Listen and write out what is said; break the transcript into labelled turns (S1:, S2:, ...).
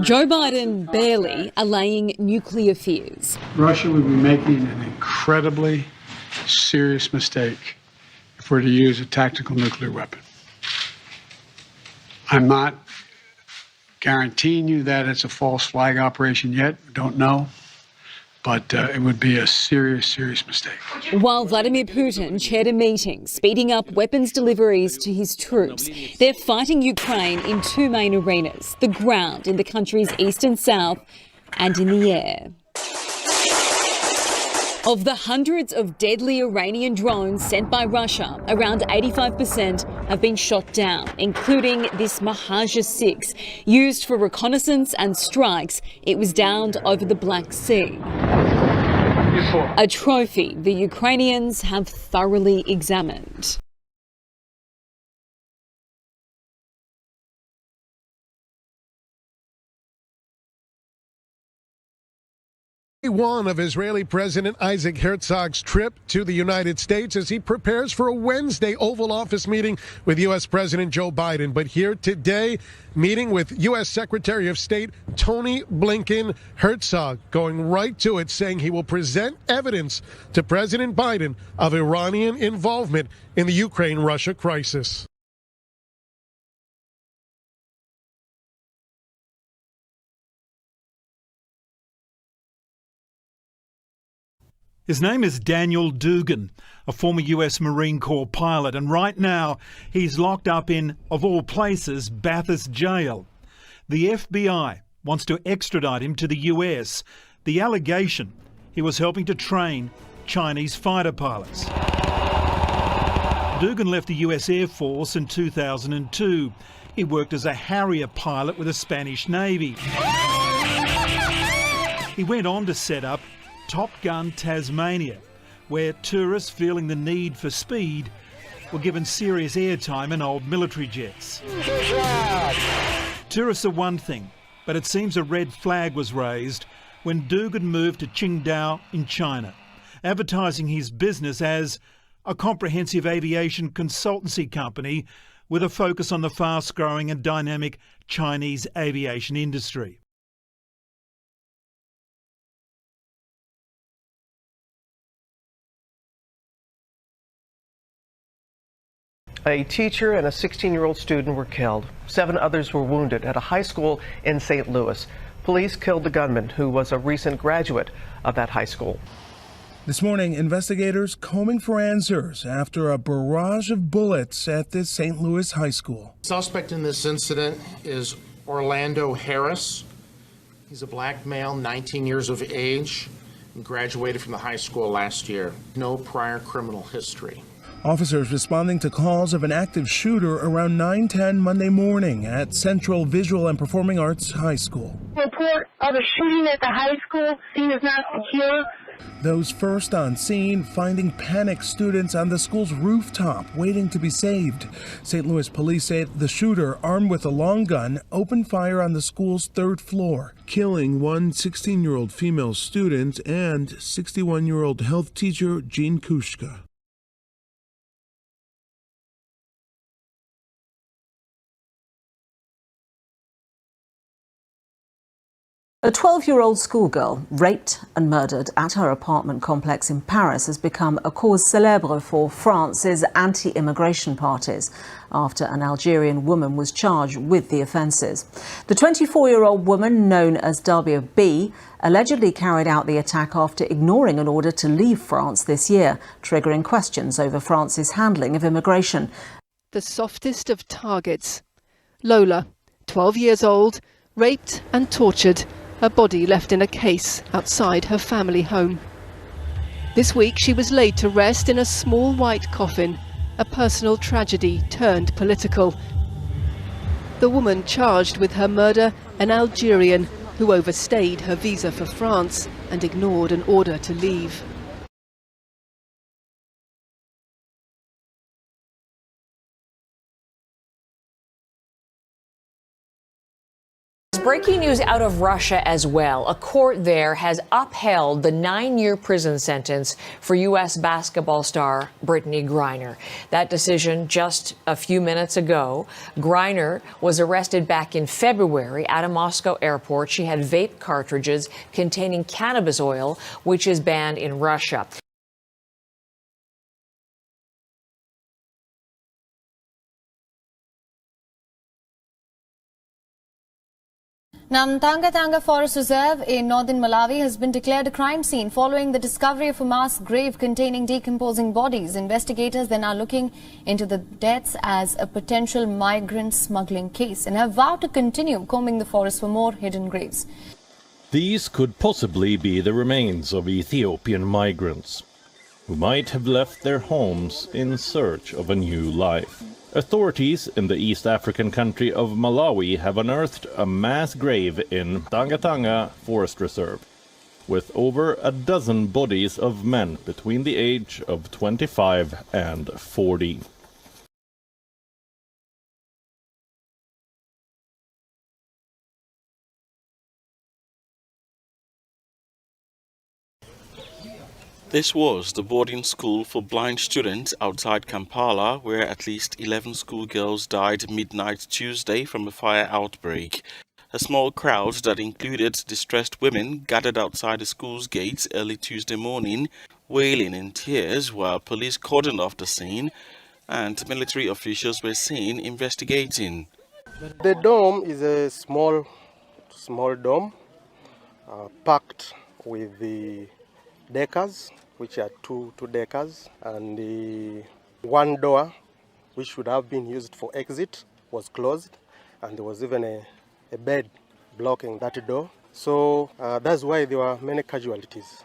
S1: Joe Biden barely allaying nuclear fears.
S2: Russia would be making an incredibly serious mistake if we're to use a tactical nuclear weapon. I'm not guaranteeing you that it's a false flag operation yet. We don't know. But it would be a serious, serious mistake.
S1: While Vladimir Putin chaired a meeting speeding up weapons deliveries to his troops, they're fighting Ukraine in two main arenas: the ground in the country's east and south, and in the air. Of the hundreds of deadly Iranian drones sent by Russia, around 85% have been shot down, including this Mahajir 6. Used for reconnaissance and strikes, it was downed over the Black Sea. A trophy the Ukrainians have thoroughly examined.
S3: One of Israeli President Isaac Herzog's trip to the United States as he prepares for a Wednesday Oval Office meeting with U.S. President Joe Biden. But here today, meeting with U.S. Secretary of State Tony Blinken. Herzog going right to it, saying he will present evidence to President Biden of Iranian involvement in the Ukraine-Russia crisis.
S4: His name is Daniel Duggan, a former US Marine Corps pilot, and right now he's locked up in, of all places, Bathurst Jail. The FBI wants to extradite him to the US. The allegation: he was helping to train Chinese fighter pilots. Duggan left the US Air Force in 2002. He worked as a Harrier pilot with the Spanish Navy. He went on to set up Top Gun Tasmania, where tourists feeling the need for speed were given serious airtime in old military jets. Tourists are one thing, but it seems a red flag was raised when Duggan moved to Qingdao in China, advertising his business as a comprehensive aviation consultancy company with a focus on the fast-growing and dynamic Chinese aviation industry.
S5: A teacher and a 16-year-old student were killed. 7 others were wounded at a high school in St. Louis. Police killed the gunman, who was a recent graduate of that high school.
S6: This morning, investigators combing for answers after a barrage of bullets at this St. Louis high school.
S7: Suspect in this incident is Orlando Harris. He's a black male, 19 years of age, and graduated from the high school last year. No prior criminal history.
S6: Officers responding to calls of an active shooter around 9:10 Monday morning at Central Visual and Performing Arts High School.
S8: Report of a shooting at the high school. Scene is not secure.
S6: Those first on scene finding panicked students on the school's rooftop waiting to be saved. St. Louis police say the shooter, armed with a long gun, opened fire on the school's 3rd floor, killing one 16-year-old female student and 61-year-old health teacher Jean Kushka.
S9: A 12-year-old schoolgirl raped and murdered at her apartment complex in Paris has become a cause célèbre for France's anti-immigration parties after an Algerian woman was charged with the offences. The 24-year-old woman, known as Dabia B, allegedly carried out the attack after ignoring an order to leave France this year, triggering questions over France's handling of immigration.
S10: The softest of targets. Lola, 12 years old, raped and tortured. Her body left in a case outside her family home. This week she was laid to rest in a small white coffin, a personal tragedy turned political. The woman charged with her murder, an Algerian who overstayed her visa for France and ignored an order to leave.
S11: breaking news out of Russia as well. A court there has upheld the 9-year prison sentence for U.S. basketball star Brittney Griner. That decision just a few minutes ago. Griner was arrested back in February at a Moscow airport. She had vape cartridges containing cannabis oil, which is banned in Russia.
S12: Now, Mtangatanga Forest Reserve in northern Malawi has been declared a crime scene following the discovery of a mass grave containing decomposing bodies. Investigators then are looking into the deaths as a potential migrant smuggling case and have vowed to continue combing the forest for more hidden graves.
S13: These could possibly be the remains of Ethiopian migrants who might have left their homes in search of a new life. Authorities in the East African country of Malawi have unearthed a mass grave in Mtangatanga Forest Reserve, with over a dozen bodies of men between the age of 25 and 40.
S14: This was the boarding school for blind students outside Kampala, where at least 11 schoolgirls died midnight Tuesday from a fire outbreak. A small crowd that included distressed women gathered outside the school's gates early Tuesday morning, wailing in tears while police cordoned off the scene and military officials were seen investigating.
S15: The dome is a small dome packed with the deckers, which are two deckers, and the one door, which should have been used for exit, was closed, and there was even a bed blocking that door. So that's why there were many casualties.